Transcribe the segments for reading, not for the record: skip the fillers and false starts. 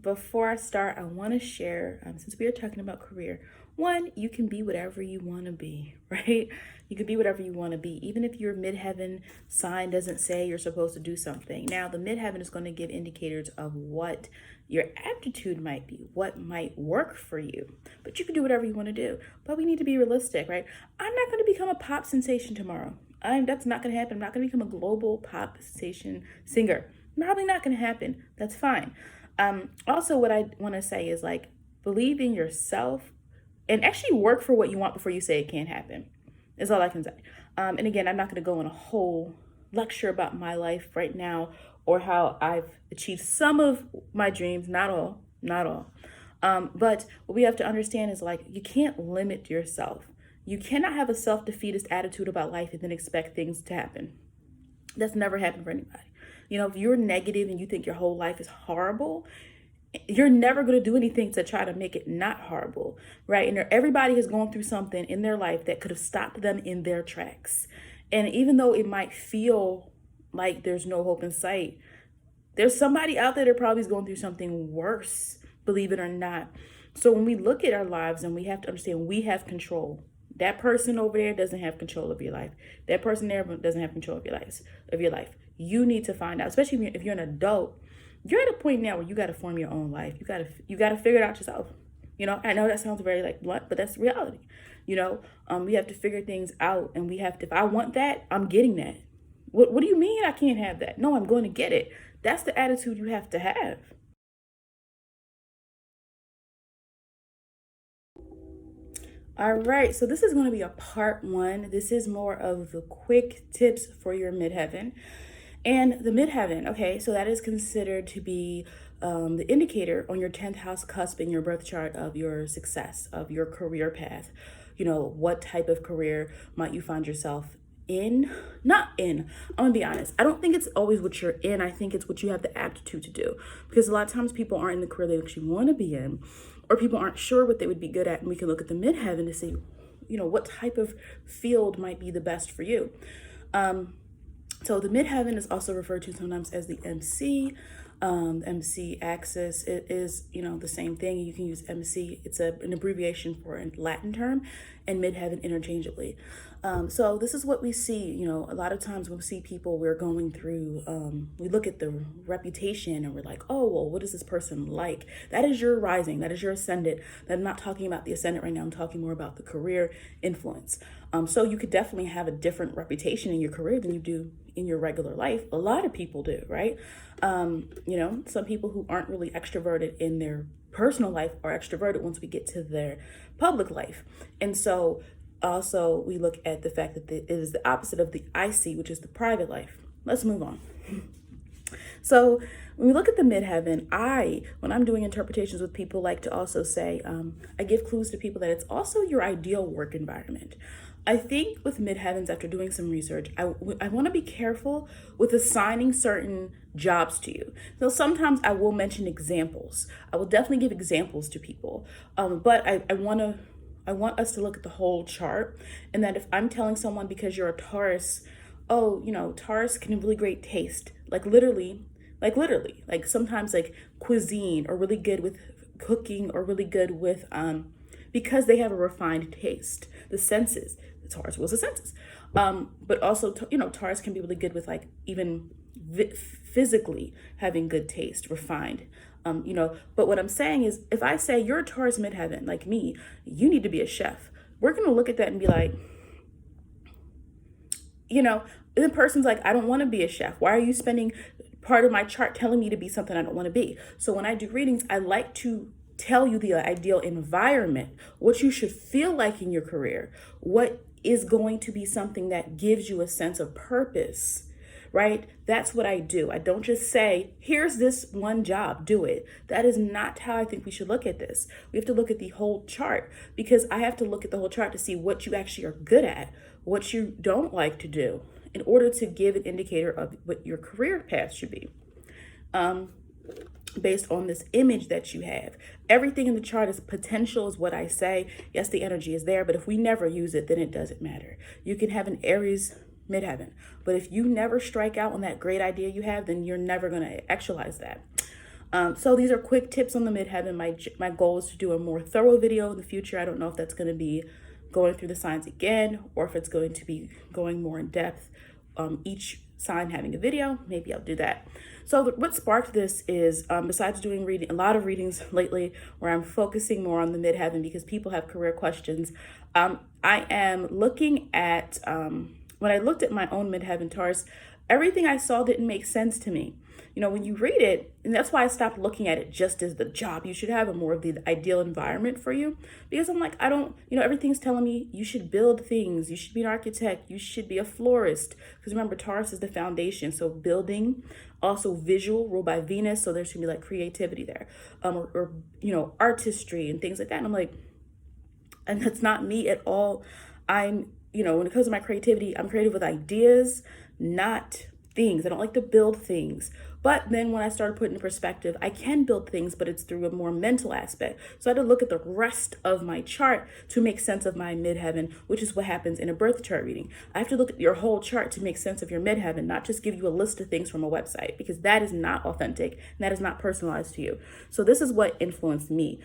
before I start, I want to share, since we are talking about career, one, you can be whatever you want to be, right? You can be whatever you want to be, even if your midheaven sign doesn't say you're supposed to do something. Now, the midheaven is going to give indicators of what your aptitude might be, what might work for you, but you can do whatever you want to do. But we need to be realistic, right? I'm not going to become a pop sensation tomorrow. That's not going to happen. I'm not going to become a global pop sensation singer. Probably not going to happen. That's fine. Also, what I want to say is like, believe in yourself and actually work for what you want before you say it can't happen. Is all I can say. And again, I'm not going to go on a whole lecture about my life right now or how I've achieved some of my dreams, not all. But what we have to understand is like, you can't limit yourself. You cannot have a self-defeatist attitude about life and then expect things to happen. That's never happened for anybody. You know, if you're negative and you think your whole life is horrible, you're never going to do anything to try to make it not horrible, right? And everybody has gone through something in their life that could have stopped them in their tracks. And even though it might feel like there's no hope in sight, there's somebody out there that probably is going through something worse, believe it or not. So when we look at our lives, and we have to understand we have control. That person over there doesn't have control of your life. That person there doesn't have control of your life. You need to find out, especially if you're an adult. You're at a point now where you got to form your own life. You got to figure it out yourself. You know, I know that sounds very like blunt, but that's reality. You know, we have to figure things out, and we have to. If I want that, I'm getting that. What do you mean I can't have that? No, I'm going to get it. That's the attitude you have to have. All right, so this is going to be a part one. This is more of the quick tips for your midheaven. And the midheaven, okay, so that is considered to be the indicator on your 10th house cusp in your birth chart of your success, of your career path. You know, what type of career might you find yourself in? Not in. I'm gonna be honest. I don't think it's always what you're in. I think it's what you have the aptitude to do. Because a lot of times people aren't in the career they actually want to be in, or people aren't sure what they would be good at. And we can look at the midheaven to see, you know, what type of field might be the best for you. So the midheaven is also referred to sometimes as the MC. MC axis, it is, you know, the same thing. You can use MC. It's an abbreviation for a Latin term, and midheaven interchangeably. So this is what we see. You know, a lot of times when we see people, we're going through, we look at the reputation and we're like, oh, well, what is this person like? That is your rising. That is your ascendant. I'm not talking about the ascendant right now. I'm talking more about the career influence. So you could definitely have a different reputation in your career than you do in your regular life. A lot of people do, right? You know, some people who aren't really extroverted in their personal life are extroverted once we get to their public life. And so also we look at the fact that it is the opposite of the IC, which is the private life. Let's move on. So when we look at the midheaven, when I'm doing interpretations with people, like to also say, I give clues to people that it's also your ideal work environment. I think with midheavens, after doing some research, I want to be careful with assigning certain jobs to you. So sometimes I will mention examples. I will definitely give examples to people. But I want us to look at the whole chart, and that if I'm telling someone because you're a Taurus, oh, you know, Taurus can have really great taste, like literally, like sometimes like cuisine, or really good with cooking, or really good with, because they have a refined taste, the senses. Taurus was the senses. But also, you know, Taurus can be really good with like even physically having good taste, refined. You know, but what I'm saying is, if I say you're a Taurus midheaven, like me, you need to be a chef. We're going to look at that and be like, you know, the person's like, I don't want to be a chef. Why are you spending part of my chart telling me to be something I don't want to be? So when I do readings, I like to tell you the ideal environment, what you should feel like in your career, what is going to be something that gives you a sense of purpose, right? That's what I do. I don't just say, here's this one job, do it. That is not how I think we should look at this. We have to look at the whole chart, because I have to look at the whole chart to see what you actually are good at, what you don't like to do, in order to give an indicator of what your career path should be. Based on this image that you have. Everything in the chart is potential, is what I say. Yes, the energy is there, but if we never use it, then it doesn't matter. You can have an Aries midheaven, but if you never strike out on that great idea you have, then you're never going to actualize that. So these are quick tips on the midheaven. My goal is to do a more thorough video in the future. I don't know if that's going to be going through the signs again, or if it's going to be going more in depth, each sign having a video. Maybe I'll do that. So what sparked this is, besides doing a lot of readings lately where I'm focusing more on the midheaven because people have career questions, I am looking at, when I looked at my own midheaven Taurus, everything I saw didn't make sense to me. You know, when you read it, and that's why I stopped looking at it just as the job you should have, and more of the ideal environment for you. Because I'm like, I don't, everything's telling me you should build things. You should be an architect. You should be a florist. Because remember, Taurus is the foundation. So building, also visual, ruled by Venus. So there's going to be like creativity there, or artistry and things like that. And I'm like, and that's not me at all. I'm, when it comes to my creativity, I'm creative with ideas, not things. I don't like to build things. But then when I started putting in perspective, I can build things, but it's through a more mental aspect. So I had to look at the rest of my chart to make sense of my midheaven, which is what happens in a birth chart reading. I have to look at your whole chart to make sense of your midheaven, not just give you a list of things from a website, because that is not authentic and that is not personalized to you. So this is what influenced me.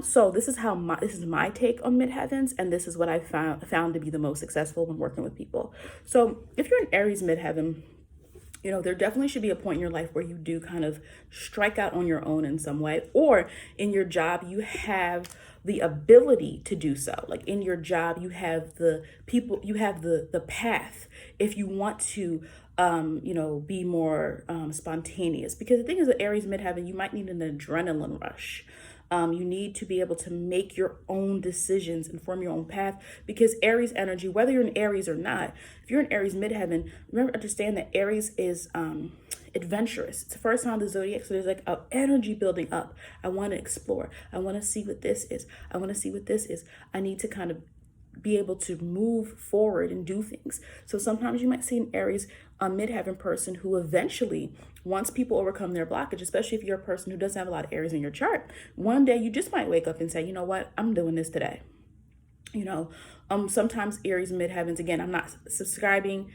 So this is my take on midheavens, and this is what I found to be the most successful when working with people. So if you're an Aries midheaven, there definitely should be a point in your life where you do kind of strike out on your own in some way, or in your job, you have the ability to do so. Like in your job, you have the people, you have the path if you want to, be more spontaneous. Because the thing is, with Aries midheaven, you might need an adrenaline rush. You need to be able to make your own decisions and form your own path, because Aries energy, whether you're an Aries or not, if you're an Aries midheaven, remember, understand that Aries is adventurous. It's the first sign of the zodiac, so there's like an energy building up. I want to explore. I want to see what this is. I want to see what this is. I need to kind of be able to move forward and do things. So sometimes you might see an Aries midheaven person who eventually, once people overcome their blockage, especially if you're a person who doesn't have a lot of Aries in your chart, one day you just might wake up and say, you know what, I'm doing this today. Sometimes Aries midheavens, again, I'm not ascribing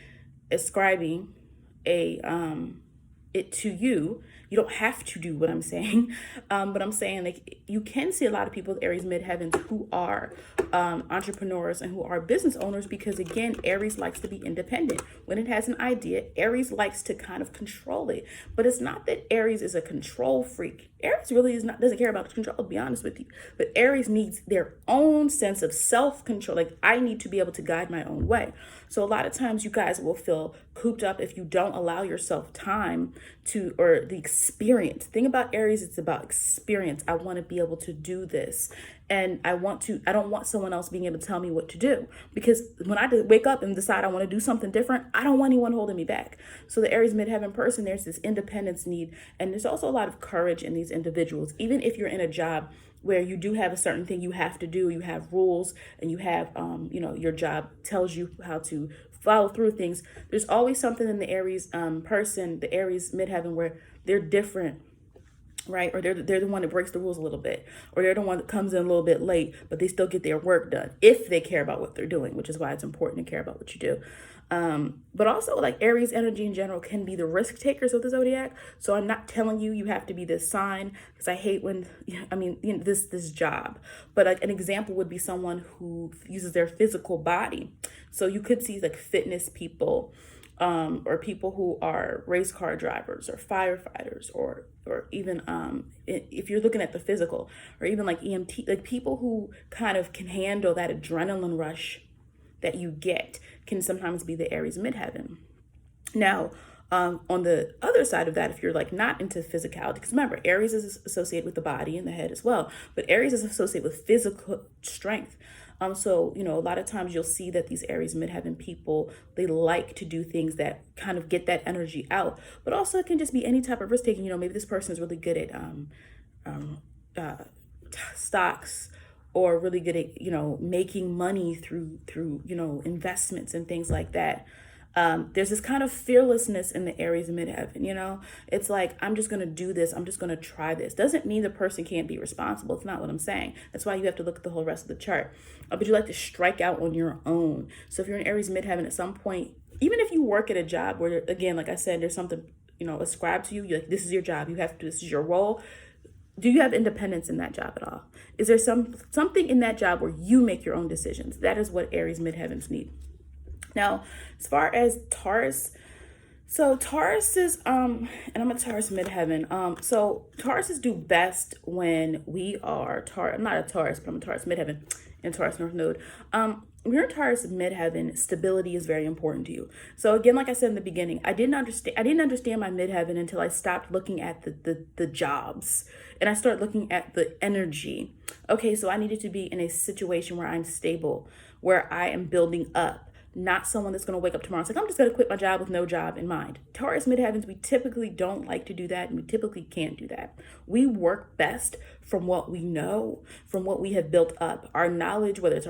it to you. You don't have to do what I'm saying, but I'm saying, like, you can see a lot of people with Aries midheavens who are entrepreneurs and who are business owners, because again, Aries likes to be independent. When it has an idea, Aries likes to kind of control it. But it's not that Aries is a control freak. Aries really doesn't care about control, to be honest with you. But Aries needs their own sense of self-control. Like, I need to be able to guide my own way. So a lot of times you guys will feel cooped up if you don't allow yourself time to, or the experience. The thing about Aries, it's about experience. I want to be able to do this. And I don't want someone else being able to tell me what to do, because when I wake up and decide I want to do something different, I don't want anyone holding me back. So the Aries midheaven person, there's this independence need. And there's also a lot of courage in these individuals. Even if you're in a job where you do have a certain thing you have to do, you have rules, and you have, your job tells you how to follow through things. There's always something in the Aries person, the Aries midheaven, where they're different, right? Or they're the one that breaks the rules a little bit, or they're the one that comes in a little bit late, but they still get their work done if they care about what they're doing, which is why it's important to care about what you do. But also, like, Aries energy in general can be the risk takers of the zodiac. So I'm not telling you have to be this sign, because I hate when, this job. But like an example would be someone who uses their physical body. So you could see like fitness people, or people who are race car drivers or firefighters, or even if you're looking at the physical, or even like EMT, like people who kind of can handle that adrenaline rush that you get, can sometimes be the Aries midheaven. Now, on the other side of that, if you're like not into physicality, because remember, Aries is associated with the body and the head as well, but Aries is associated with physical strength. So, a lot of times you'll see that these Aries midheaven people, they like to do things that kind of get that energy out. But also it can just be any type of risk taking. Maybe this person is really good at stocks, or really good at, making money through investments and things like that. There's this kind of fearlessness in the Aries midheaven, it's like, I'm just going to do this. I'm just going to try this. Doesn't mean the person can't be responsible. It's not what I'm saying. That's why you have to look at the whole rest of the chart. But you like to strike out on your own. So if you're an Aries midheaven, at some point, even if you work at a job where, again, like I said, there's something ascribe to you. You're like, this is your job. You have to, this is your role. Do you have independence in that job at all? Is there something in that job where you make your own decisions? That is what Aries midheavens need. Now, as far as Taurus, so Taurus is and I'm a Taurus midheaven. So Tauruses do best when we are I'm not a Taurus, but I'm a Taurus midheaven and Taurus North Node. When you're a Taurus midheaven, stability is very important to you. So again, like I said in the beginning, I didn't understand my midheaven until I stopped looking at the jobs and I started looking at the energy. Okay, so I needed to be in a situation where I'm stable, where I am building up. Not someone that's going to wake up tomorrow and say, I'm just going to quit my job with no job in mind. Taurus midheavens, we typically don't like to do that, and we typically can't do that. We work best from what we know, from what we have built up. Our knowledge, whether it's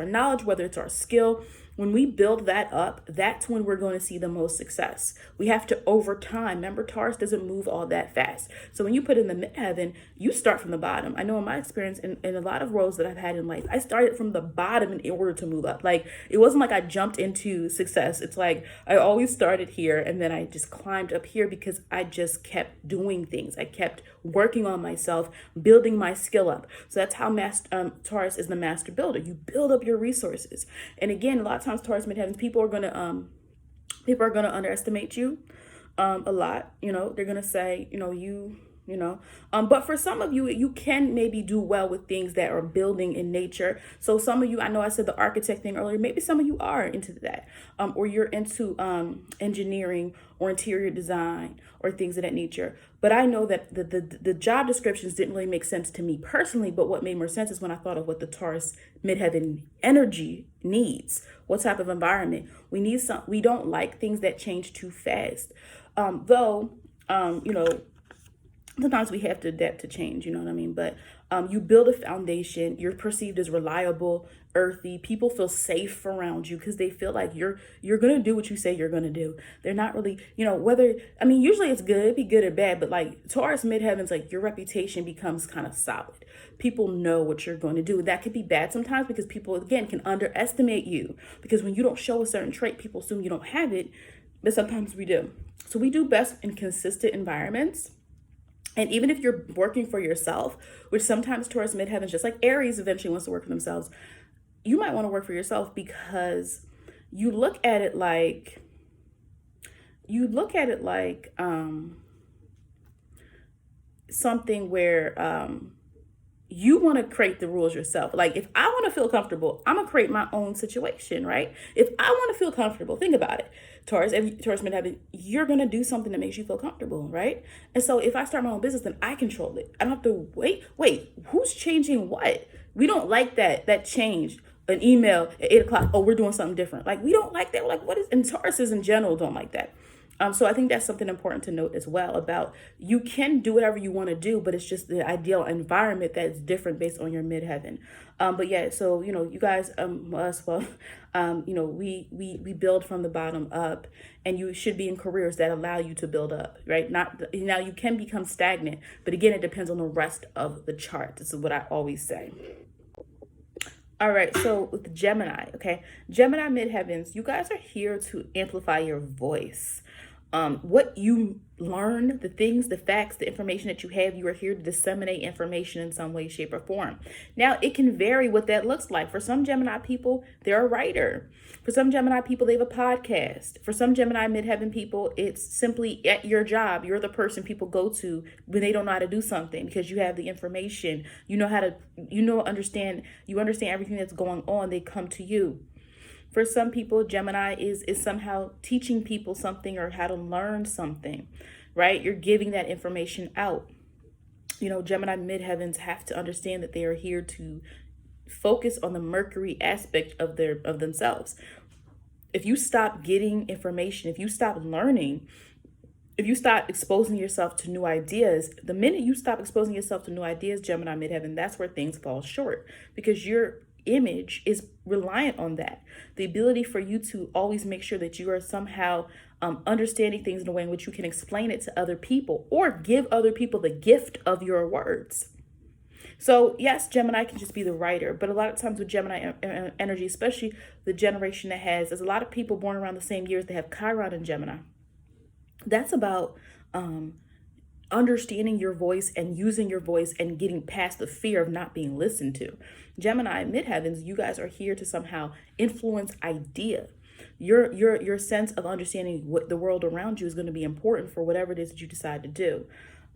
our skill, when we build that up, that's when we're going to see the most success. We have to, over time, remember Taurus doesn't move all that fast. So when you put in the midheaven, you start from the bottom. I know in my experience, in a lot of roles that I've had in life, I started from the bottom in order to move up. Like, it wasn't like I jumped into success. It's like I always started here and then I just climbed up here because I just kept doing things. I kept working on myself, building my skill up. So that's how Taurus is the master builder. You build up your resources. And again, a lot of times Taurus midheavens, people are gonna underestimate you a lot. They're gonna say, but for some of you, you can maybe do well with things that are building in nature. So some of you, I know I said the architect thing earlier, maybe some of you are into that, or you're into engineering or interior design or things of that nature. But I know that the job descriptions didn't really make sense to me personally, but what made more sense is when I thought of what the Taurus midheaven energy needs. What type of environment? We don't like things that change too fast. Sometimes we have to adapt to change, you know what I mean? But you build a foundation, you're perceived as reliable, earthy. People feel safe around you because they feel like you're going to do what you say you're going to do. They're not really, usually it's good, be good or bad, but like Taurus midheavens, like your reputation becomes kind of solid. People know what you're going to do. That could be bad sometimes because people, again, can underestimate you because when you don't show a certain trait, people assume you don't have it, but sometimes we do. So we do best in consistent environments. And even if you're working for yourself, which sometimes Taurus midheavens, just like Aries eventually wants to work for themselves, you might want to work for yourself because you look at it like something where you want to create the rules yourself. Like if I want to feel comfortable, I'm going to create my own situation, right? If I want to feel comfortable, think about it. Taurus midheaven, you're going to do something that makes you feel comfortable, right? And so if I start my own business, then I control it. I don't have to wait, who's changing what? We don't like that change. An email at 8 o'clock, oh, we're doing something different. Like, we don't like that. We're like, what is, and Tauruses in general don't like that. So I think that's something important to note as well about you can do whatever you want to do, but it's just the ideal environment that's different based on your midheaven. But yeah, so, you guys, we build from the bottom up, and you should be in careers that allow you to build up, right? Now you can become stagnant, but again, it depends on the rest of the chart. This is what I always say. All right, so with Gemini, okay? Gemini midheavens, you guys are here to amplify your voice. What you learn, the things, the facts, the information that you have, you are here to disseminate information in some way, shape, or form. Now, it can vary what that looks like. For some Gemini people, they're a writer. For some Gemini people, they have a podcast. For some Gemini midheaven people, it's simply at your job. You're the person people go to when they don't know how to do something because you have the information. You understand everything that's going on. They come to you. For some people, Gemini is somehow teaching people something or how to learn something, right? You're giving that information out. Gemini midheavens have to understand that they are here to focus on the Mercury aspect of themselves. If you stop getting information, if you stop learning, if you stop exposing yourself to new ideas, the minute you stop exposing yourself to new ideas, Gemini midheaven, that's where things fall short because your image is reliant on that. The ability for you to always make sure that you are somehow understanding things in a way in which you can explain it to other people or give other people the gift of your words. So yes, Gemini can just be the writer, but a lot of times with Gemini energy, especially the generation that there's a lot of people born around the same years that have Chiron in Gemini. That's about understanding your voice and using your voice and getting past the fear of not being listened to. Gemini, midheavens, you guys are here to somehow influence idea. Your sense of understanding what the world around you is going to be important for whatever it is that you decide to do.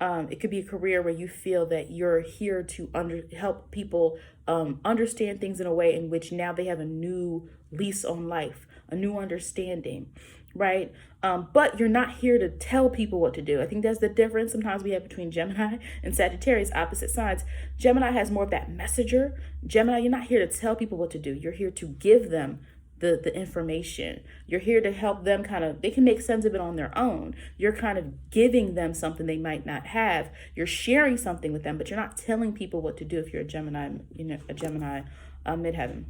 It could be a career where you feel that you're here to help people understand things in a way in which now they have a new lease on life, a new understanding, right? But you're not here to tell people what to do. I think that's the difference sometimes we have between Gemini and Sagittarius, opposite signs. Gemini has more of that messenger. Gemini, you're not here to tell people what to do. You're here to give them the information. You're here to help them they can make sense of it on their own. You're kind of giving them something they might not have. You're sharing something with them, but you're not telling people what to do if you're a Gemini, a Gemini midheaven.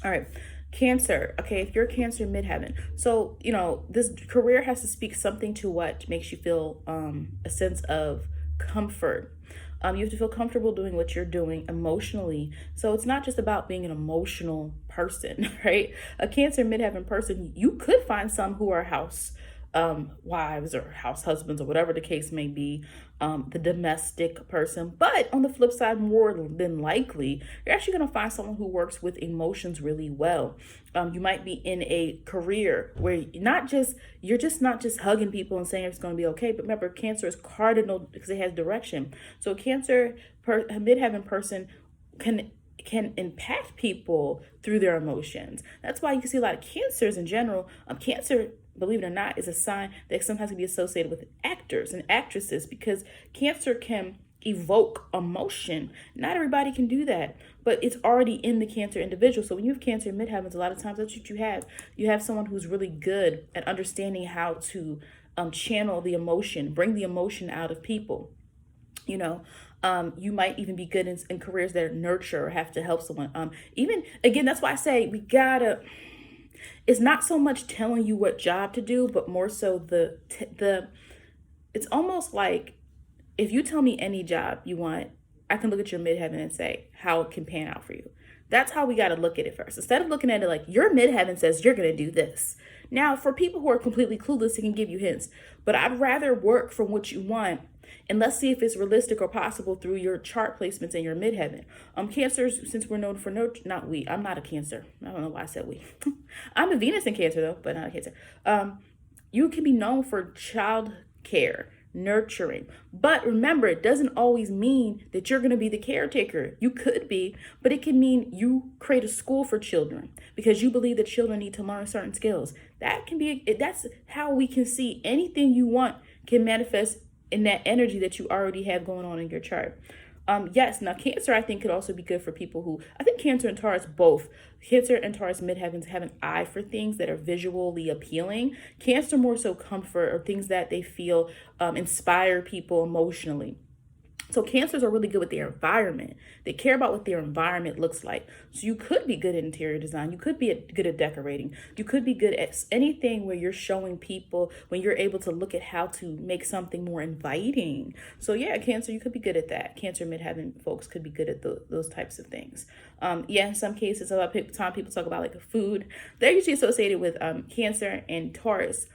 All right. Cancer. Okay, if you're a Cancer midheaven. So, this career has to speak something to what makes you feel a sense of comfort. You have to feel comfortable doing what you're doing emotionally. So it's not just about being an emotional person, right? A Cancer midheaven person, you could find some who are house wives or house husbands or whatever the case may be, the domestic person. But on the flip side, more than likely, you're actually going to find someone who works with emotions really well. You might be in a career where you're just not just hugging people and saying it's going to be okay. But remember, Cancer is cardinal because it has direction. So a Cancer midheaven person can impact people through their emotions. That's why you can see a lot of Cancers in general. Cancer, believe it or not, is a sign that sometimes can be associated with actors and actresses because Cancer can evoke emotion. Not everybody can do that, but it's already in the Cancer individual. So when you have Cancer midheavens, a lot of times that's what you have. You have someone who's really good at understanding how to channel the emotion, bring the emotion out of people. You might even be good in careers that nurture or have to help someone. Again, that's why I say it's not so much telling you what job to do, but more so it's almost like if you tell me any job you want, I can look at your midheaven and say how it can pan out for you. That's how we got to look at it first. Instead of looking at it like your midheaven says you're going to do this. Now, for people who are completely clueless, it can give you hints, but I'd rather work from what you want. And let's see if it's realistic or possible through your chart placements in your midheaven. Cancers, since we're known for I'm not a Cancer. I don't know why I said we. I'm a Venus in Cancer though, but not a Cancer. You can be known for child care, nurturing. But remember, it doesn't always mean that you're going to be the caretaker. You could be, but it can mean you create a school for children because you believe that children need to learn certain skills. That's how we can see anything you want can manifest in that energy that you already have going on in your chart. Yes, now Cancer I think could also be good for people who, I think Cancer and Taurus both, Cancer and Taurus midheavens have an eye for things that are visually appealing. Cancer more so comfort or things that they feel inspire people emotionally. So Cancers are really good with their environment. They care about what their environment looks like. So you could be good at interior design. You could be good at decorating. You could be good at anything where you're showing people, when you're able to look at how to make something more inviting. So yeah, Cancer, you could be good at that. Cancer midheaven folks could be good at those types of things. In some cases, a lot of time people talk about like food. They're usually associated with Cancer and Taurus.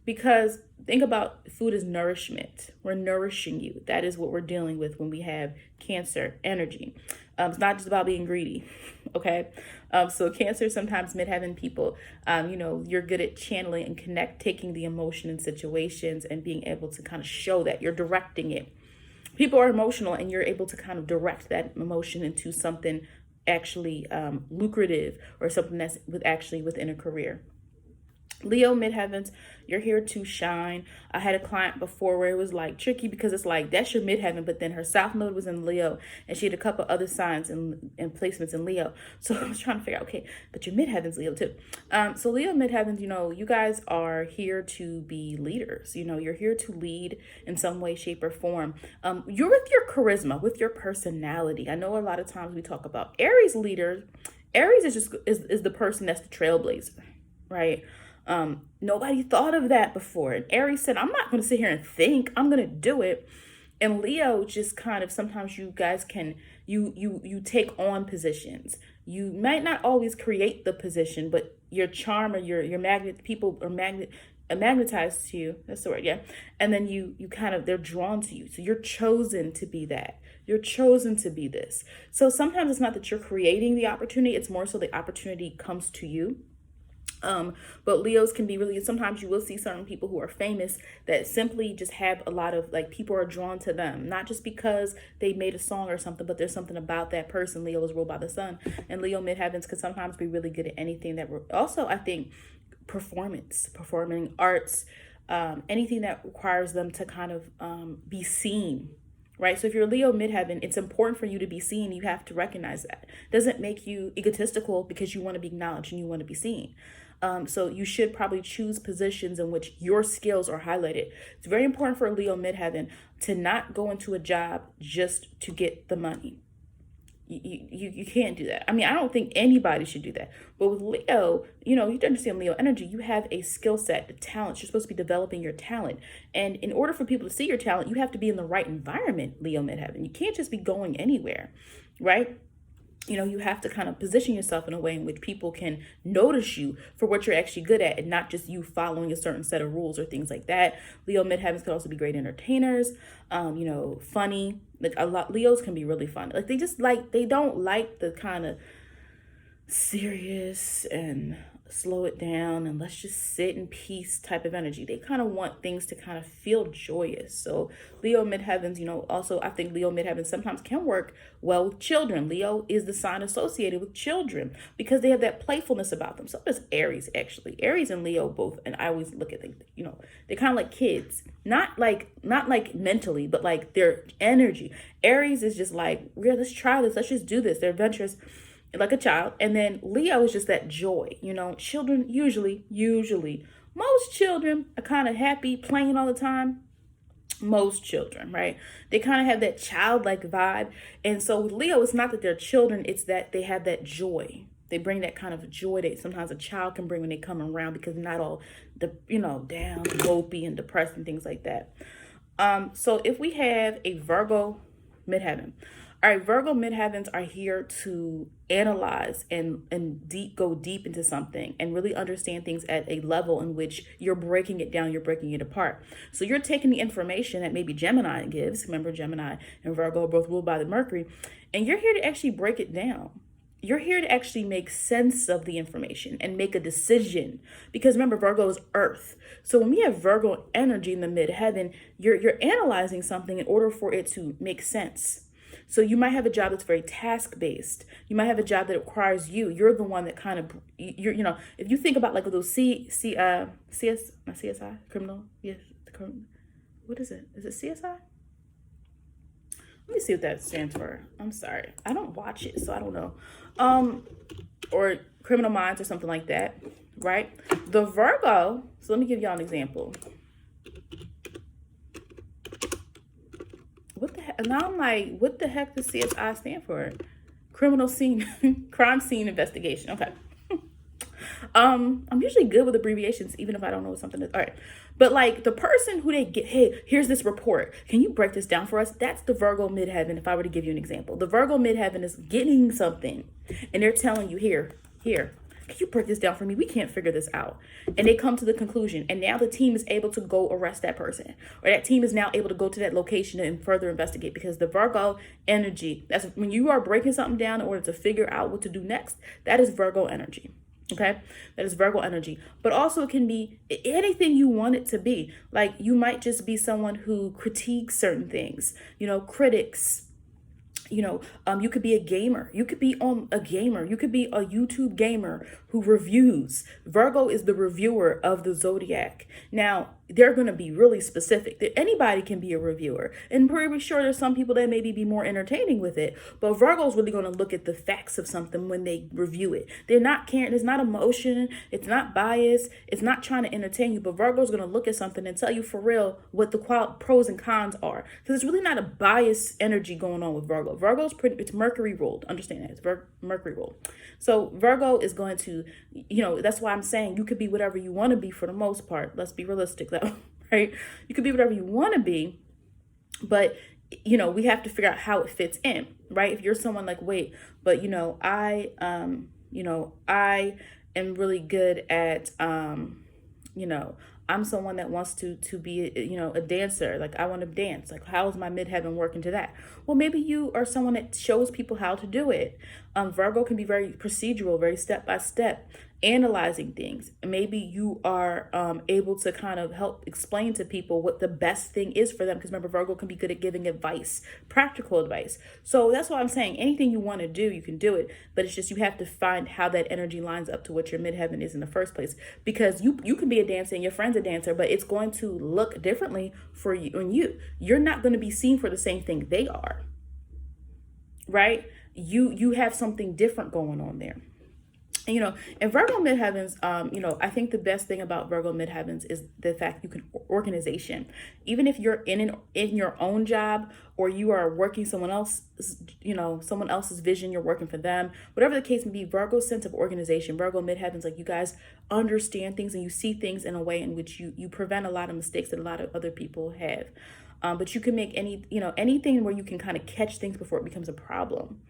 Because think about food as nourishment. We're nourishing you. That is what we're dealing with when we have Cancer energy. It's not just about being greedy, okay? So Cancer, sometimes midheaven people, you're good at channeling and taking the emotion in situations and being able to kind of show that you're directing it. People are emotional and you're able to kind of direct that emotion into something actually lucrative or something that's actually within a career. Leo midheavens, you're here to shine. I had a client before where it was like tricky because it's like that's your midheaven, but then her south node was in Leo and she had a couple other signs and placements in Leo. So I was trying to figure out, okay, but your midheaven's Leo too. So Leo midheavens, you guys are here to be leaders. You're here to lead in some way, shape, or form. You're with your charisma, with your personality. I know a lot of times we talk about Aries leaders. Aries is the person that's the trailblazer, right? Nobody thought of that before. And Aries said, I'm not going to sit here and think, I'm going to do it. And Leo just kind of, sometimes you guys can, you take on positions. You might not always create the position, but your charm or your magnet, people are magnet, magnetized to you. That's the word, yeah. And then you kind of, they're drawn to you. So you're chosen to be that. You're chosen to be this. So sometimes it's not that you're creating the opportunity, it's more so the opportunity comes to you. But Leos can be really, sometimes you will see certain people who are famous that simply just have a lot of, like, people are drawn to them, not just because they made a song or something, but there's something about that person. Leo is ruled by the sun, and Leo midheavens can sometimes be really good at anything that also, I think, performing arts, anything that requires them to kind of be seen. Right. So if you're Leo midheaven, it's important for you to be seen. You have to recognize that. It doesn't make you egotistical because you want to be acknowledged and you want to be seen. So you should probably choose positions in which your skills are highlighted. It's very important for a Leo midheaven to not go into a job just to get the money. You can't do that. I mean, I don't think anybody should do that. But with Leo, you have to understand Leo energy. You have a skill set, a talent. You're supposed to be developing your talent. And in order for people to see your talent, you have to be in the right environment, Leo midheaven. You can't just be going anywhere, right? You have to kind of position yourself in a way in which people can notice you for what you're actually good at and not just you following a certain set of rules or things like that. Leo midheavens could also be great entertainers, funny. Like a lot, Leos can be really fun. Like they don't like the kind of serious and slow it down and let's just sit in peace type of energy. They kind of want things to kind of feel joyous. So Leo midheavens, also I think Leo midheavens sometimes can work well with children. Leo is the sign associated with children because they have that playfulness about them. So does Aries, actually. Aries and Leo both, and I always look at them, they're kind of like kids. Not like mentally, but like their energy. Aries is just like, yeah, let's try this, let's just do this. They're adventurous, like a child. And then Leo is just that joy. Children usually most children are kind of happy playing all the time. Most children, right? They kind of have that childlike vibe. And so with Leo, it's not that they're children, it's that they have that joy. They bring that kind of joy that sometimes a child can bring when they come around, because they're not all down, mopey and depressed and things like that. So if we have a Virgo midheaven, all right, Virgo midheavens are here to analyze and go deep into something and really understand things at a level in which you're breaking it down, you're breaking it apart. So you're taking the information that maybe Gemini gives. Remember, Gemini and Virgo are both ruled by the Mercury, and you're here to actually break it down. You're here to actually make sense of the information and make a decision, because remember, Virgo is earth. So when we have Virgo energy in the midheaven, you're analyzing something in order for it to make sense. So you might have a job that's very task-based. You might have a job that requires you're the one that kind of, if you think about like those CSI, criminal, yes, what is it? Is it CSI? Let me see what that stands for. I'm sorry. I don't watch it, so I don't know. Or Criminal Minds or something like that, right? The Virgo, so let me give y'all an example. What the heck? And now I'm like, what the heck does CSI stand for? Crime scene investigation. Okay. I'm usually good with abbreviations, even if I don't know what something is. All right. But like the person who they get, hey, here's this report. Can you break this down for us? That's the Virgo midheaven. If I were to give you an example, the Virgo midheaven is getting something and they're telling you, here, can you break this down for me? We can't figure this out. And they come to the conclusion. And now the team is able to go arrest that person. Or that team is now able to go to that location and further investigate. Because the Virgo energy, that's when you are breaking something down in order to figure out what to do next. That is Virgo energy. Okay, that is Virgo energy. But also it can be anything you want it to be. Like you might just be someone who critiques certain things, critics. You could be a gamer. You could be a gamer. You could be a YouTube gamer who reviews. Virgo is the reviewer of the zodiac. Now, they're going to be really specific. Anybody can be a reviewer. And pretty sure there's some people that maybe be more entertaining with it. But Virgo's really going to look at the facts of something when they review it. They're not caring. There's not emotion. It's not bias. It's not trying to entertain you. But Virgo's going to look at something and tell you for real what the pros and cons are. Because it's really not a bias energy going on with Virgo. It's Mercury ruled. Understand that. It's Mercury ruled. So Virgo is going to, that's why I'm saying you could be whatever you want to be for the most part. Let's be realistic though, right? You could be whatever you want to be, but, we have to figure out how it fits in, right? If you're someone like, wait, but, I am really good at, I'm someone that wants to be, a dancer. Like, I want to dance. Like, how is my midheaven working to that? Well, maybe you are someone that shows people how to do it. Virgo can be very procedural, very step by step, analyzing things. Maybe you are able to kind of help explain to people what the best thing is for them. Because remember, Virgo can be good at giving advice, practical advice. So that's why I'm saying anything you want to do, you can do it. But it's just you have to find how that energy lines up to what your midheaven is in the first place. Because you can be a dancer and your friend's a dancer, but it's going to look differently for you and you. You're not going to be seen for the same thing they are. Right? You have something different going on there. And Virgo midheavens, I think the best thing about Virgo midheavens is the fact you can organization. Even if you're in your own job, or you are working someone else's vision, you're working for them, whatever the case may be, Virgo's sense of organization, Virgo midheavens, like, you guys understand things and you see things in a way in which you prevent a lot of mistakes that a lot of other people have. But you can make anything where you can kind of catch things before it becomes a problem.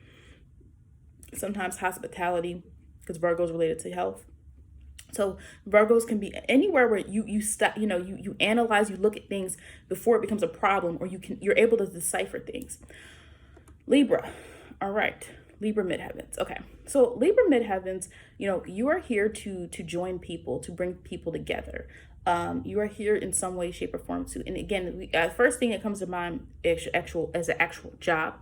Sometimes hospitality, because Virgo is related to health. So Virgos can be anywhere where you stop, you analyze, you look at things before it becomes a problem, or you're able to decipher things. Libra. All right. Libra midheavens. Okay. So Libra midheavens, you are here to join people, to bring people together. You are here in some way, shape, or form too. And again, first thing that comes to mind as an actual job.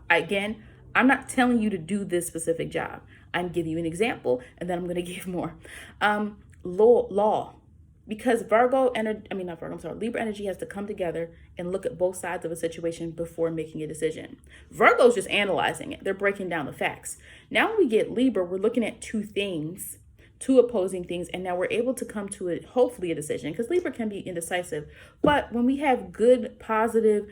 I'm not telling you to do this specific job. I'm giving you an example, and then I'm going to give more. Law. Because Libra energy has to come together and look at both sides of a situation before making a decision. Virgo's just analyzing it. They're breaking down the facts. Now when we get Libra, we're looking at two opposing things, and now we're able to come to hopefully a decision, because Libra can be indecisive. But when we have good, positive,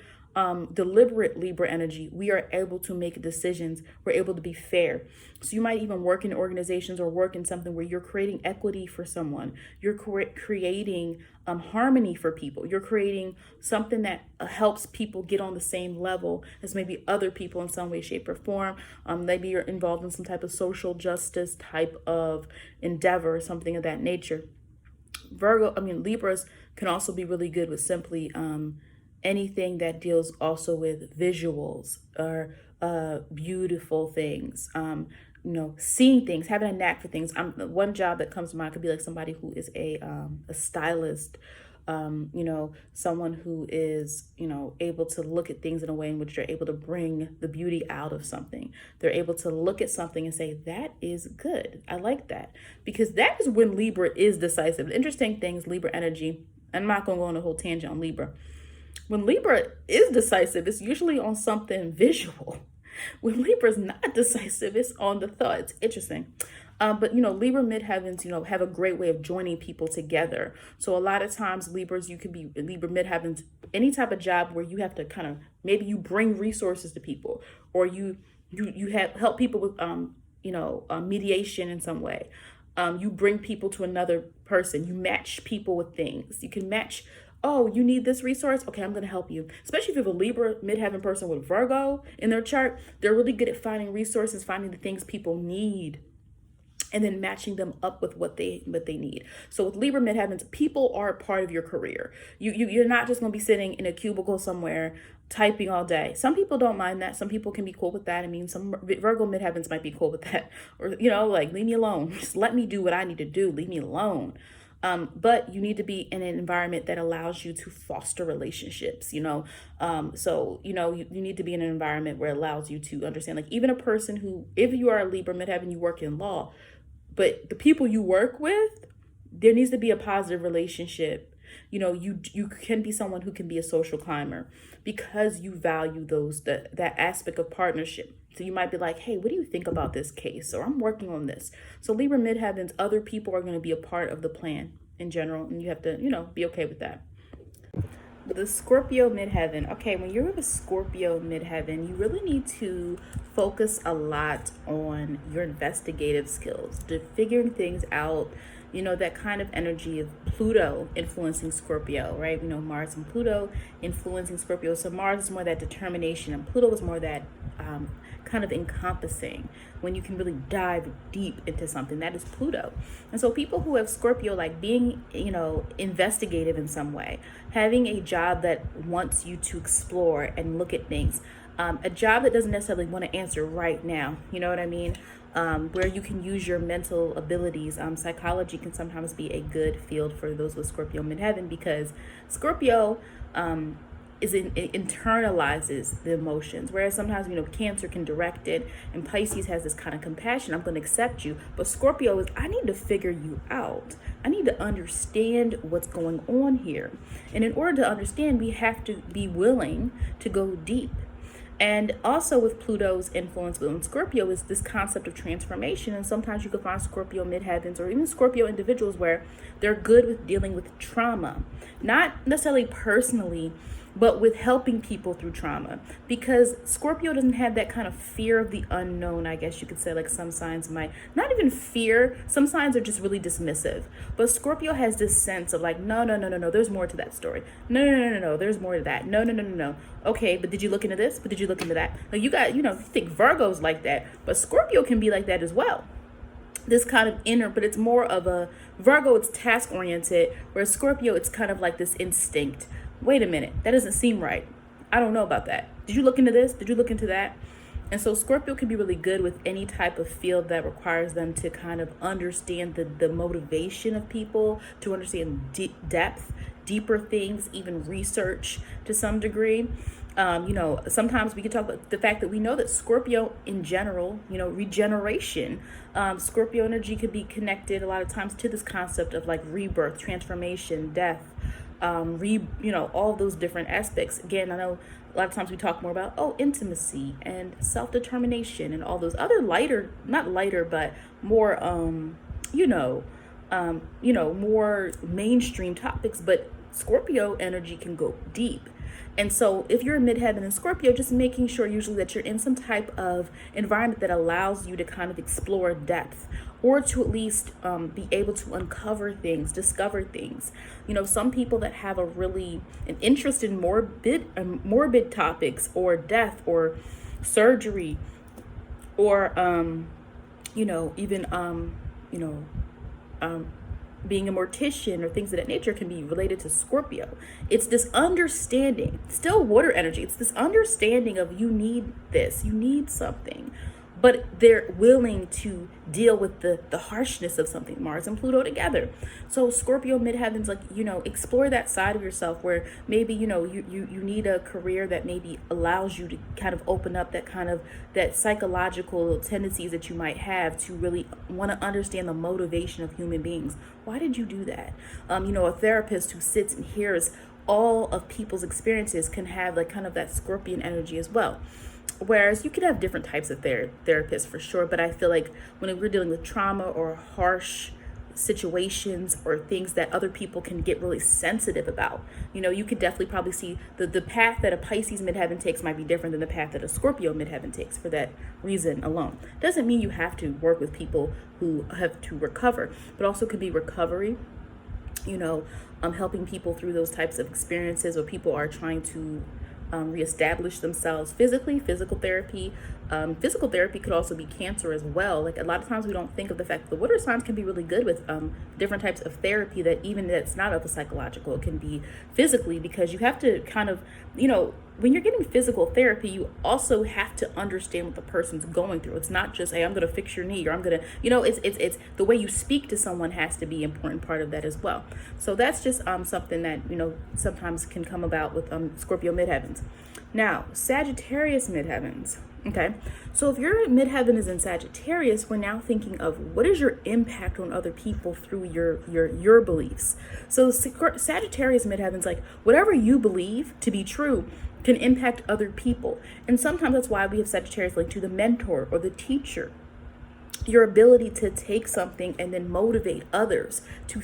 deliberate Libra energy, we are able to make decisions. We're able to be fair. So you might even work in organizations or work in something where you're creating equity for someone. You're creating harmony for people. You're creating something that helps people get on the same level as maybe other people in some way, shape, or form. Maybe you're involved in some type of social justice type of endeavor, something of that nature. Libras can also be really good with simply anything that deals also with visuals or beautiful things, seeing things, having a knack for things. One job that comes to mind could be like somebody who is a stylist, someone who is, able to look at things in a way in which they're able to bring the beauty out of something. They're able to look at something and say, that is good. I like that. Because that is when Libra is decisive. The interesting thing is Libra energy. I'm not going to go on a whole tangent on Libra. When Libra is decisive, it's usually on something visual. When Libra is not decisive, it's on the thought. It's interesting. But Libra midheavens, have a great way of joining people together. So a lot of times Libras, you can be Libra midheavens, any type of job where you have to kind of, maybe you bring resources to people, or you help people with, mediation in some way. You bring people to another person. You match people with things. You can match. Oh, you need this resource? Okay, I'm going to help you. Especially if you have a Libra midheaven person with Virgo in their chart, they're really good at finding resources, finding the things people need, and then matching them up with what they need. So with Libra midheavens, people are a part of your career. You're not just going to be sitting in a cubicle somewhere typing all day. Some people don't mind that. Some people can be cool with that. Some Virgo midheavens might be cool with that. Or, leave me alone. Just let me do what I need to do. Leave me alone. But you need to be in an environment that allows you to foster relationships, So, you need to be in an environment where it allows you to understand, like, even a person who, if you are a Libra midheaven, you work in law, but the people you work with, there needs to be a positive relationship. You can be someone who can be a social climber because you value that aspect of partnership. So you might be like, hey, what do you think about this case? Or I'm working on this. So Libra midheavens, other people are going to be a part of the plan in general. And you have to, be okay with that. The Scorpio midheaven. Okay, when you're with a Scorpio midheaven, you really need to focus a lot on your investigative skills, to figuring things out. That kind of energy of Pluto influencing Scorpio, right? Mars and Pluto influencing Scorpio. So Mars is more that determination, and Pluto is more that kind of encompassing, when you can really dive deep into something. That is Pluto. And so people who have Scorpio, like being, investigative in some way, having a job that wants you to explore and look at things, a job that doesn't necessarily want to answer right now, you know what I mean? Where you can use your mental abilities. Psychology can sometimes be a good field for those with Scorpio midheaven, because Scorpio internalizes the emotions, whereas sometimes Cancer can direct it, and Pisces has this kind of compassion. I'm going to accept you, but Scorpio is, I need to figure you out. I need to understand what's going on here, and in order to understand, we have to be willing to go deep. And also with Pluto's influence on Scorpio is this concept of transformation. And sometimes you can find Scorpio midheavens or even Scorpio individuals where they're good with dealing with trauma, not necessarily personally, but with helping people through trauma, because Scorpio doesn't have that kind of fear of the unknown, I guess you could say, like some signs might. Not even fear, some signs are just really dismissive, but Scorpio has this sense of like, no, there's more to that story. No, there's more to that. No. Okay, but did you look into this? But did you look into that? Like you got, you think Virgo's like that, but Scorpio can be like that as well. This kind of inner, but it's more of a Virgo, it's task oriented, whereas Scorpio, it's kind of like this instinct. Wait a minute, that doesn't seem right. I don't know about that. Did you look into this? Did you look into that? And so Scorpio can be really good with any type of field that requires them to kind of understand the motivation of people, to understand depth, deeper things, even research to some degree. Sometimes we can talk about the fact that we know that Scorpio in general, regeneration, Scorpio energy could be connected a lot of times to this concept of like rebirth, transformation, death, all those different aspects. Again, I know a lot of times we talk more about, intimacy and self-determination and all those other not lighter, but more, more mainstream topics, but Scorpio energy can go deep. And so if you're a midheaven in Scorpio, just making sure usually that you're in some type of environment that allows you to kind of explore depth, or to at least be able to uncover things, discover things. Some people that have an interest in morbid topics, or death, or surgery, or being a mortician or things of that nature can be related to Scorpio. It's this understanding, still water energy. It's this understanding of you need this, you need something, but they're willing to deal with the harshness of something. Mars and Pluto together. So Scorpio midheavens, like, explore that side of yourself where maybe, you need a career that maybe allows you to kind of open up that psychological tendencies that you might have to really want to understand the motivation of human beings. Why did you do that? A therapist who sits and hears all of people's experiences can have like kind of that Scorpion energy as well. Whereas you could have different types of therapists for sure, but I feel like when we're dealing with trauma or harsh situations or things that other people can get really sensitive about, you could definitely probably see the path that a Pisces midheaven takes might be different than the path that a Scorpio midheaven takes for that reason alone. Doesn't mean you have to work with people who have to recover, but also could be recovery, helping people through those types of experiences where people are trying to reestablish themselves physically. Physical therapy could also be Cancer as well. Like a lot of times we don't think of the fact that the water signs can be really good with different types of therapy that's not of a psychological. It can be physically, because you have to kind of, when you're getting physical therapy, you also have to understand what the person's going through. It's not just, hey, I'm going to fix your knee, or I'm going to, it's the way you speak to someone has to be an important part of that as well. So that's just something that, sometimes can come about with Scorpio midheavens. Now, Sagittarius midheavens. Okay, so if your midheaven is in Sagittarius, we're now thinking of what is your impact on other people through your beliefs. So Sagittarius midheaven's like whatever you believe to be true can impact other people, and sometimes that's why we have Sagittarius linked to the mentor or the teacher. Your ability to take something and then motivate others to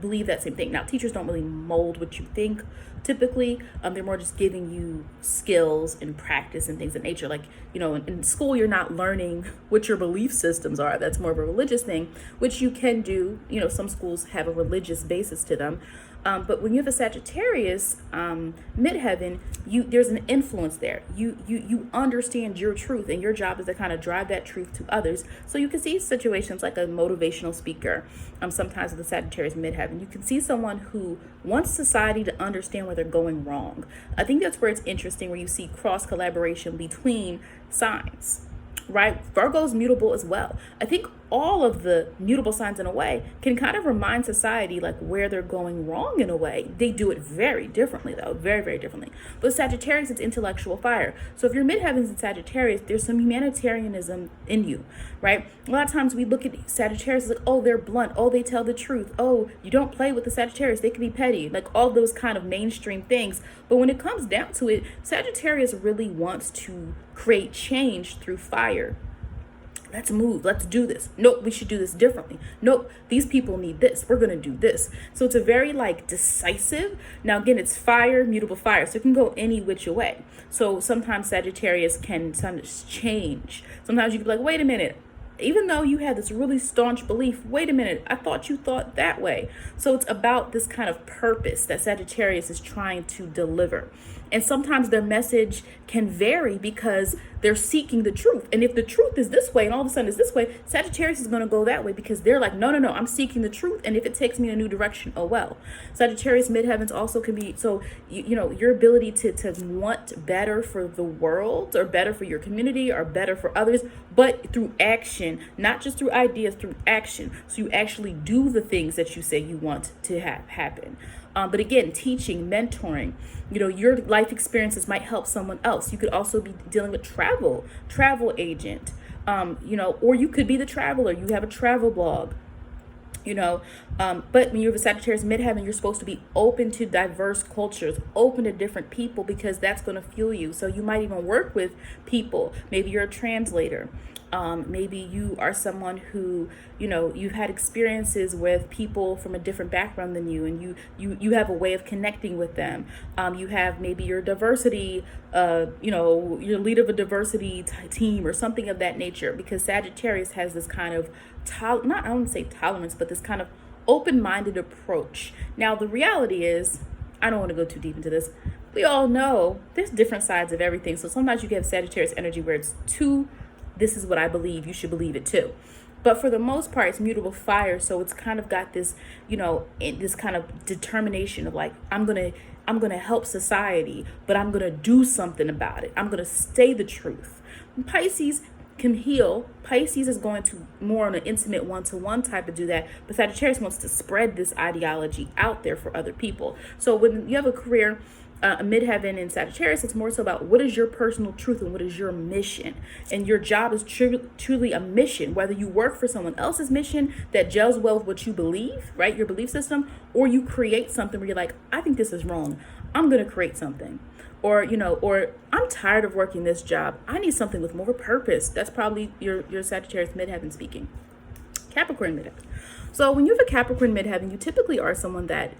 believe that same thing. Now, teachers don't really mold what you think typically. They're more just giving you skills and practice and things of nature. Like, in school, you're not learning what your belief systems are. That's more of a religious thing, which you can do. Some schools have a religious basis to them. But when you have a Sagittarius midheaven, there's an influence there. You understand your truth, and your job is to kind of drive that truth to others. So you can see situations like a motivational speaker. Sometimes with the Sagittarius midheaven, you can see someone who wants society to understand where they're going wrong. I think that's where it's interesting, where you see cross collaboration between signs. Right? Virgo's mutable as well. I think all of the mutable signs in a way can kind of remind society like where they're going wrong in a way. They do it very differently though, very, very differently. But Sagittarius, it's intellectual fire. So if your midheavens in Sagittarius, there's some humanitarianism in you, right? A lot of times we look at Sagittarius like, oh, they're blunt. Oh, they tell the truth. Oh, you don't play with the Sagittarius. They can be petty, like all those kind of mainstream things. But when it comes down to it, Sagittarius really wants to create change through fire. Let's move. Let's do this. Nope, we should do this differently. Nope, these people need this. We're going to do this. So it's a very like decisive. Now, again, it's fire, mutable fire. So it can go any which way. So sometimes Sagittarius can sometimes change. Sometimes you can be like, wait a minute. Even though you had this really staunch belief, wait a minute, I thought you thought that way. So it's about this kind of purpose that Sagittarius is trying to deliver. And sometimes their message can vary because they're seeking the truth. And if the truth is this way and all of a sudden it's this way, Sagittarius is going to go that way because they're like, no, I'm seeking the truth. And if it takes me in a new direction, oh well. Sagittarius midheavens also can be, so, you know, your ability to want better for the world or better for your community or better for others, but through action, not just through ideas, through action. So you actually do the things that you say you want to have happen. But again, teaching, mentoring, you know, your life experiences might help someone else. You could also be dealing with travel agent, you know, or you could be the traveler. You have a travel blog, you know, but when you have a Sagittarius midheaven, you're supposed to be open to diverse cultures, open to different people, because that's going to fuel you. So you might even work with people. Maybe you're a translator. Maybe you are someone who, you know, you've had experiences with people from a different background than you, and you have a way of connecting with them. You have maybe your diversity, you know, you're lead of a diversity team or something of that nature, because Sagittarius has this kind of, I don't say tolerance, but this kind of open-minded approach. Now, the reality is, I don't want to go too deep into this. We all know there's different sides of everything. So sometimes you get Sagittarius energy where it's too, this is what I believe, you should believe it too. But for the most part, it's mutable fire. So it's kind of got this, you know, this kind of determination of like, I'm going to help society, but I'm going to do something about it. I'm going to stay the truth. And Pisces can heal. Pisces is going to more on an intimate one-to-one type of do that. But Sagittarius wants to spread this ideology out there for other people. So when you have a career, a midheaven in Sagittarius, it's more so about what is your personal truth and what is your mission. And your job is truly a mission, whether you work for someone else's mission that gels well with what you believe, right? Your belief system, or you create something where you're like, I think this is wrong. I'm going to create something. Or, you know, or I'm tired of working this job. I need something with more purpose. That's probably your Sagittarius midheaven speaking. Capricorn midheaven. So when you have a Capricorn midheaven, you typically are someone that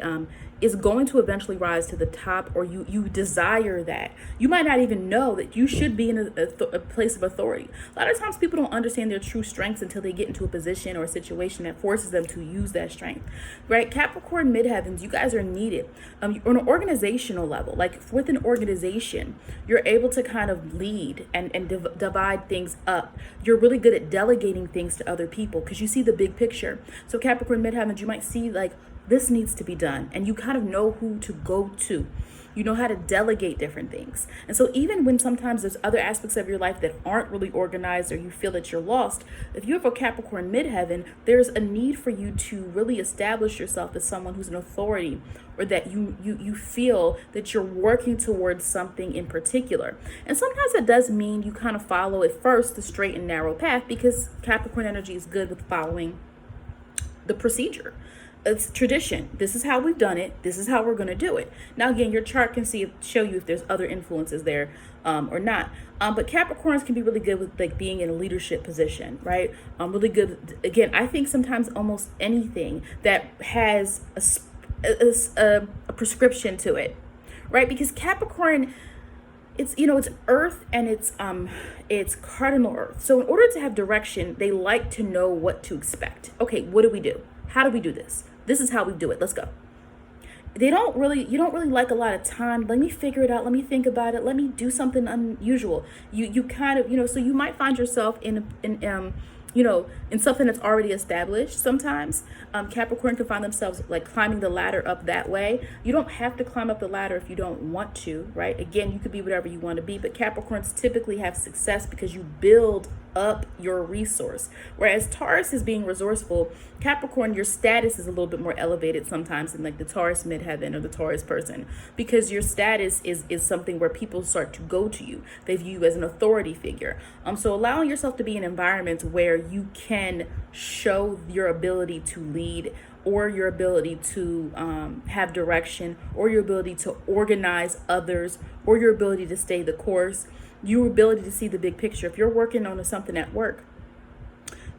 is going to eventually rise to the top, or you desire that. You might not even know that you should be in a place of authority. A lot of times people don't understand their true strengths until they get into a position or a situation that forces them to use that strength, right? Capricorn midheavens, you guys are needed on an organizational level. Like with an organization, you're able to kind of lead and divide things up. You're really good at delegating things to other people because you see the big picture. So Capricorn midheavens, you might see like, this needs to be done, and you kind of know who to go to. You know how to delegate different things. And so even when sometimes there's other aspects of your life that aren't really organized, or you feel that you're lost, if you have a Capricorn midheaven, there's a need for you to really establish yourself as someone who's an authority, or that you feel that you're working towards something in particular. And sometimes that does mean you kind of follow at first the straight and narrow path, because Capricorn energy is good with following the procedure. It's tradition. This is how we've done it. This is how we're going to do it. Now, again, your chart can show you if there's other influences there or not. But Capricorns can be really good with like being in a leadership position, right? Really good. Again, I think sometimes almost anything that has a prescription to it, right? Because Capricorn, it's, you know, it's earth and it's cardinal earth. So in order to have direction, they like to know what to expect. Okay, what do we do? How do we do this? This is how we do it. Let's go. you don't really like a lot of time. Let me figure it out. Let me think about it. Let me do something unusual. You kind of, so you might find yourself in something that's already established sometimes. Capricorn can find themselves like climbing the ladder up that way. You don't have to climb up the ladder if you don't want to, right? Again, you could be whatever you want to be, but Capricorns typically have success because you build up your resource. Whereas Taurus is being resourceful, Capricorn, your status is a little bit more elevated sometimes than like the Taurus midheaven or the Taurus person, because your status is something where people start to go to you. They view you as an authority figure. So allowing yourself to be in environments where you can show your ability to lead, or your ability to have direction, or your ability to organize others, or your ability to stay the course, your ability to see the big picture. If you're working on something at work,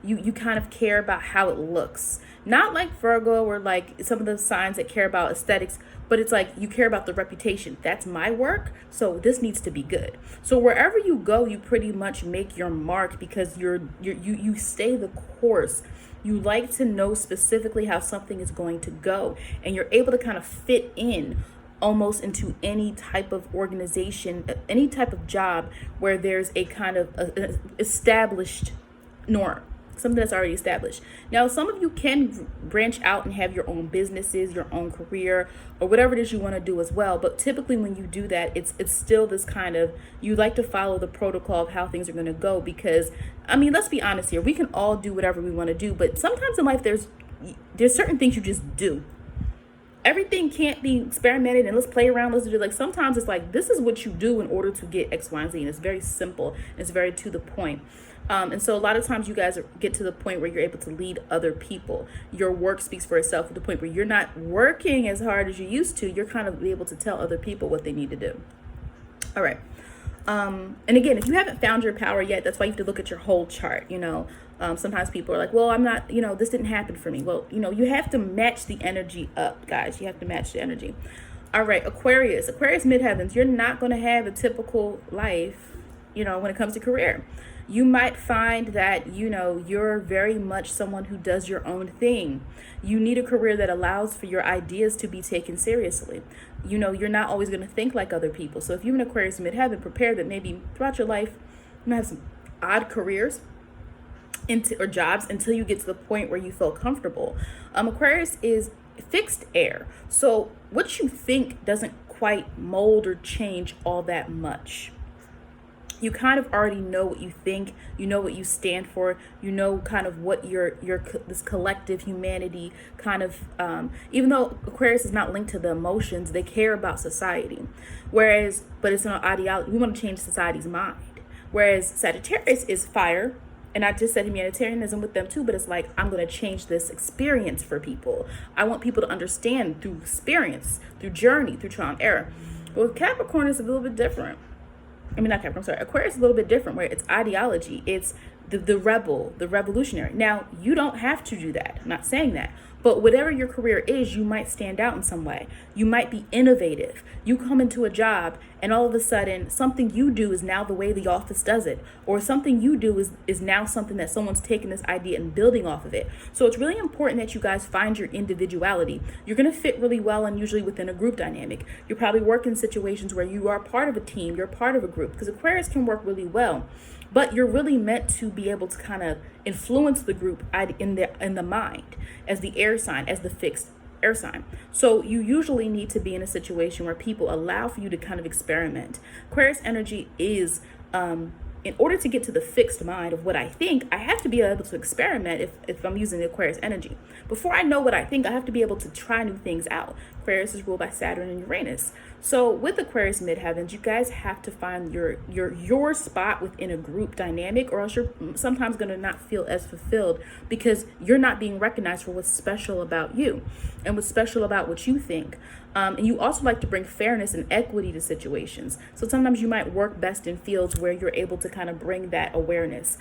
you kind of care about how it looks. Not like Virgo or like some of the signs that care about aesthetics, but it's like you care about the reputation. That's my work, so this needs to be good. So wherever you go, you pretty much make your mark because you stay the course. You like to know specifically how something is going to go, and you're able to kind of fit in almost into any type of organization, any type of job where there's a kind of established norm, something that's already established. Now, some of you can branch out and have your own businesses, your own career, or whatever it is you want to do as well. But typically when you do that, it's still this kind of, you like to follow the protocol of how things are going to go, because, I mean, let's be honest here. We can all do whatever we want to do, but sometimes in life there's certain things you just do. Everything can't be experimented and let's play around, let's do it. Like sometimes it's like, this is what you do in order to get X, Y, and Z. And it's very simple. It's very to the point. And so a lot of times you guys get to the point where you're able to lead other people. Your work speaks for itself, to the point where you're not working as hard as you used to. You're kind of able to tell other people what they need to do. All right. And again, if you haven't found your power yet, that's why you have to look at your whole chart. Sometimes people are like, well, I'm not, this didn't happen for me. Well, you have to match the energy up, guys. You have to match the energy. All right, Aquarius midheavens, you're not going to have a typical life, when it comes to career. You might find that, you're very much someone who does your own thing. You need a career that allows for your ideas to be taken seriously. You're not always going to think like other people. So if you're an Aquarius midheaven, prepare that maybe throughout your life, you might have some odd careers or jobs until you get to the point where you feel comfortable. Aquarius is fixed air. So what you think doesn't quite mold or change all that much. You kind of already know what you think, what you stand for, kind of what your this collective humanity kind of, even though Aquarius is not linked to the emotions, they care about society. But it's an ideology. We want to change society's mind. Whereas Sagittarius is fire. And I just said humanitarianism with them too, but it's like, I'm going to change this experience for people. I want people to understand through experience, through journey, through trial and error. But with Capricorn, it's a little bit different. Not Capricorn, sorry. Aquarius is a little bit different, where it's ideology. It's the rebel, the revolutionary. Now, you don't have to do that. I'm not saying that. But whatever your career is, you might stand out in some way. You might be innovative. You come into a job and all of a sudden something you do is now the way the office does it. Or something you do is now something that someone's taken this idea and building off of it. So it's really important that you guys find your individuality. You're going to fit really well and usually within a group dynamic. You probably work in situations where you are part of a team, you're part of a group, because Aquarius can work really well. But you're really meant to be able to kind of influence the group in the mind as the air sign, as the fixed air sign. So you usually need to be in a situation where people allow for you to kind of experiment. Aquarius energy is, in order to get to the fixed mind of what I think, I have to be able to experiment if I'm using the Aquarius energy. Before I know what I think, I have to be able to try new things out. Aquarius is ruled by Saturn and Uranus. So with Aquarius midheavens, you guys have to find your spot within a group dynamic, or else you're sometimes going to not feel as fulfilled because you're not being recognized for what's special about you and what's special about what you think. And you also like to bring fairness and equity to situations. So sometimes you might work best in fields where you're able to kind of bring that awareness,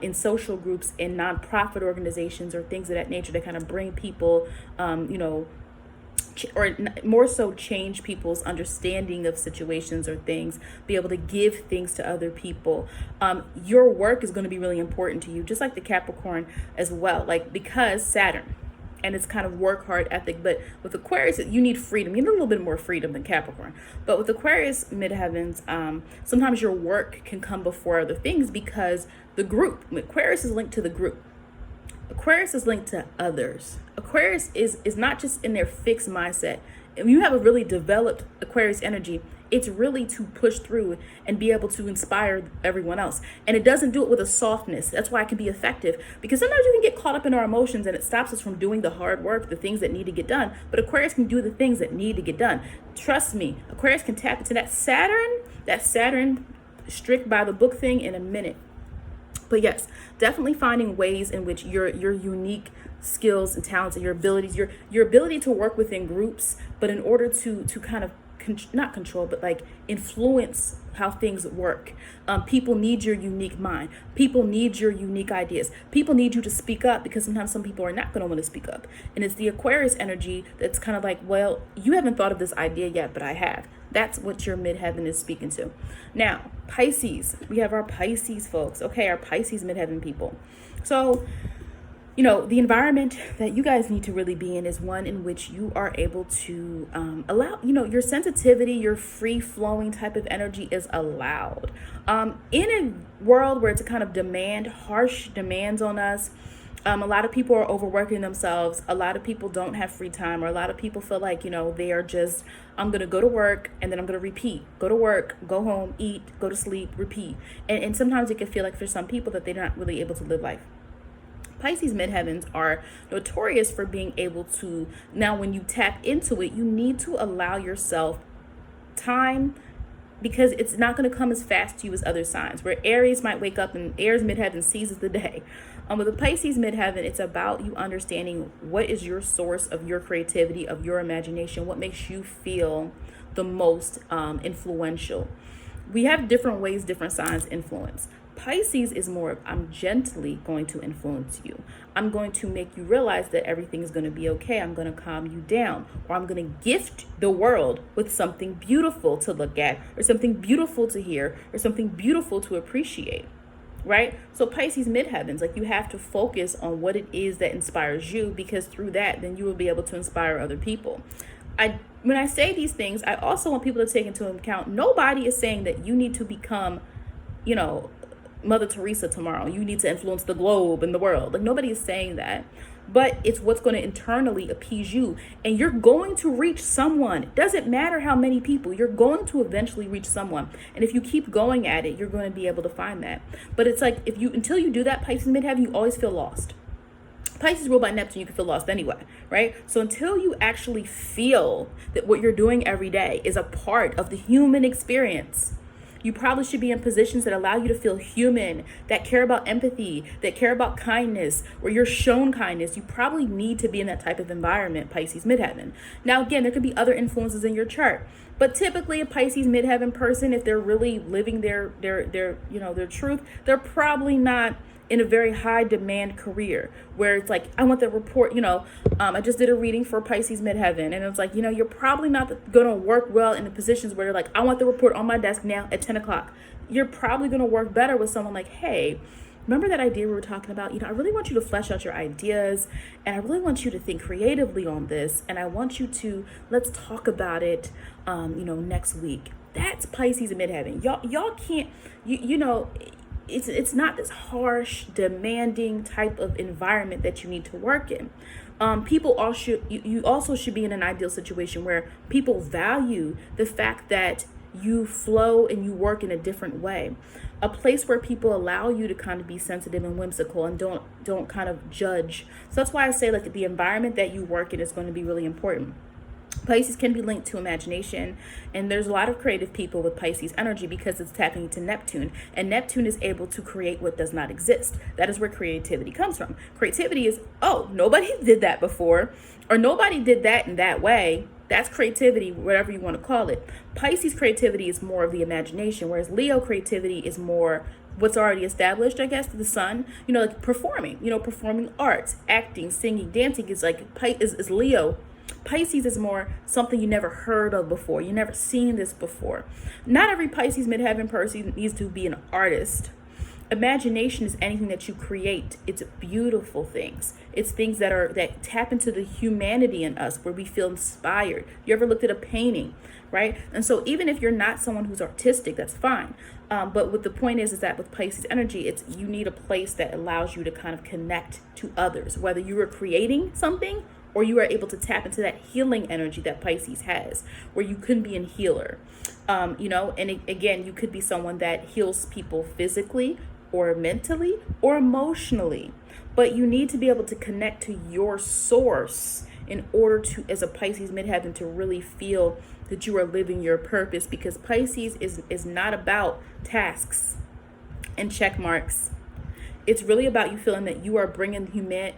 in social groups, in nonprofit organizations, or things of that nature that kind of bring people, or more so change people's understanding of situations or things, be able to give things to other people. Your work is going to be really important to you, just like the Capricorn as well, because Saturn. and it's kind of work hard ethic. But with Aquarius, you need freedom. You need a little bit more freedom than Capricorn. But with Aquarius midheavens, sometimes your work can come before other things because the group, Aquarius is linked to the group. Aquarius is linked to others. Aquarius is not just in their fixed mindset. If you have a really developed Aquarius energy, it's really to push through and be able to inspire everyone else. And it doesn't do it with a softness. That's why it can be effective, because sometimes you can get caught up in our emotions and it stops us from doing the hard work, the things that need to get done. But Aquarius can do the things that need to get done. Trust me, Aquarius can tap into that Saturn strict by the book thing in a minute. But yes, definitely finding ways in which your unique skills and talents and your abilities, your ability to work within groups, but in order to kind of not control, but like influence how things work. People need your unique mind. People need your unique ideas. People need you to speak up, because sometimes some people are not going to want to speak up. And it's the Aquarius energy that's kind of like, well, you haven't thought of this idea yet, but I have. That's what your midheaven is speaking to. Now, Pisces, we have our Pisces folks. Okay, our Pisces midheaven people. So, you know, the environment that you guys need to really be in is one in which you are able to allow, you know, your sensitivity, your free flowing type of energy is allowed. In a world where it's a kind of harsh demands on us, a lot of people are overworking themselves. A lot of people don't have free time, or a lot of people feel like, you know, they are just, I'm going to go to work and then I'm going to repeat, go to work, go home, eat, go to sleep, repeat. And sometimes it can feel like for some people that they're not really able to live life. Pisces midheavens are notorious for being able to, now when you tap into it, you need to allow yourself time, because it's not going to come as fast to you as other signs. Where Aries might wake up and Aries midheaven seizes the day. With the Pisces midheaven, it's about you understanding what is your source of your creativity, of your imagination, what makes you feel the most influential. We have different ways different signs influence. Pisces is more of, I'm gently going to influence you. I'm going to make you realize that everything is going to be okay. I'm going to calm you down, or I'm going to gift the world with something beautiful to look at, or something beautiful to hear, or something beautiful to appreciate, right? So Pisces midheavens, like, you have to focus on what it is that inspires you, because through that, then you will be able to inspire other people. When I say these things, I also want people to take into account, nobody is saying that you need to become, you know, Mother Teresa tomorrow. You need to influence the globe and the world. Like, nobody is saying that, but it's what's going to internally appease you, and you're going to reach someone. It doesn't matter how many people, you're going to eventually reach someone. And if you keep going at it, you're going to be able to find that. But it's like, until you do that, Pisces midheaven, you always feel lost. Pisces ruled by Neptune, you can feel lost anyway, right? So until you actually feel that what you're doing every day is a part of the human experience, you probably should be in positions that allow you to feel human, that care about empathy, that care about kindness, where you're shown kindness. You probably need to be in that type of environment, Pisces midheaven. Now, again, there could be other influences in your chart, but typically a Pisces midheaven person, if they're really living their truth, they're probably not in a very high demand career where it's like, I want the report, I just did a reading for Pisces midheaven, and it's like, you're probably not going to work well in the positions where you're like, I want the report on my desk now at 10 o'clock. You're probably going to work better with someone like, hey, remember that idea we were talking about? I really want you to flesh out your ideas, and I really want you to think creatively on this, and I want you to, let's talk about it, next week. That's Pisces midheaven. Y'all can't, it's not this harsh, demanding type of environment that you need to work in. You also should be in an ideal situation where people value the fact that you flow and you work in a different way. A place where people allow you to kind of be sensitive and whimsical and don't kind of judge. So that's why I say, like, the environment that you work in is going to be really important. Pisces can be linked to imagination, and there's a lot of creative people with Pisces energy because it's tapping into Neptune, and Neptune is able to create what does not exist. That is where creativity comes from. Creativity is, oh, nobody did that before, or nobody did that in that way. That's creativity, whatever you want to call it. Pisces creativity is more of the imagination, whereas Leo creativity is more what's already established, I guess, the sun, like performing, performing arts, acting, singing, dancing is like, is Leo. Pisces is more something you never heard of before. You never seen this before. Not every Pisces midheaven person needs to be an artist. imagination is anything that you create. It's beautiful things. It's things that tap into the humanity in us, where we feel inspired. You ever looked at a painting, right? And so even if you're not someone who's artistic, that's fine. But what the point is that with Pisces energy, it's you need a place that allows you to kind of connect to others, whether you are creating something or you are able to tap into that healing energy that Pisces has, where you can be a healer. Again, you could be someone that heals people physically or mentally or emotionally, but you need to be able to connect to your source in order to, as a Pisces midheaven, to really feel that you are living your purpose, because Pisces is not about tasks and check marks. It's really about you feeling that you are bringing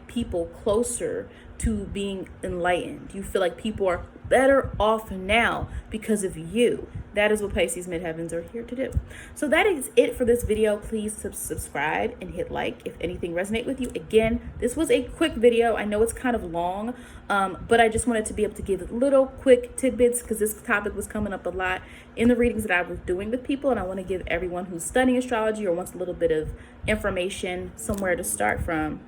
people closer to being enlightened. You feel like people are better off now because of you. That is what Pisces midheavens are here to do. So that is it for this video. Please subscribe and hit like if anything resonates with you. Again, this was a quick video. I know it's kind of long, but I just wanted to be able to give little quick tidbits, because this topic was coming up a lot in the readings that I was doing with people, and I want to give everyone who's studying astrology or wants a little bit of information somewhere to start from.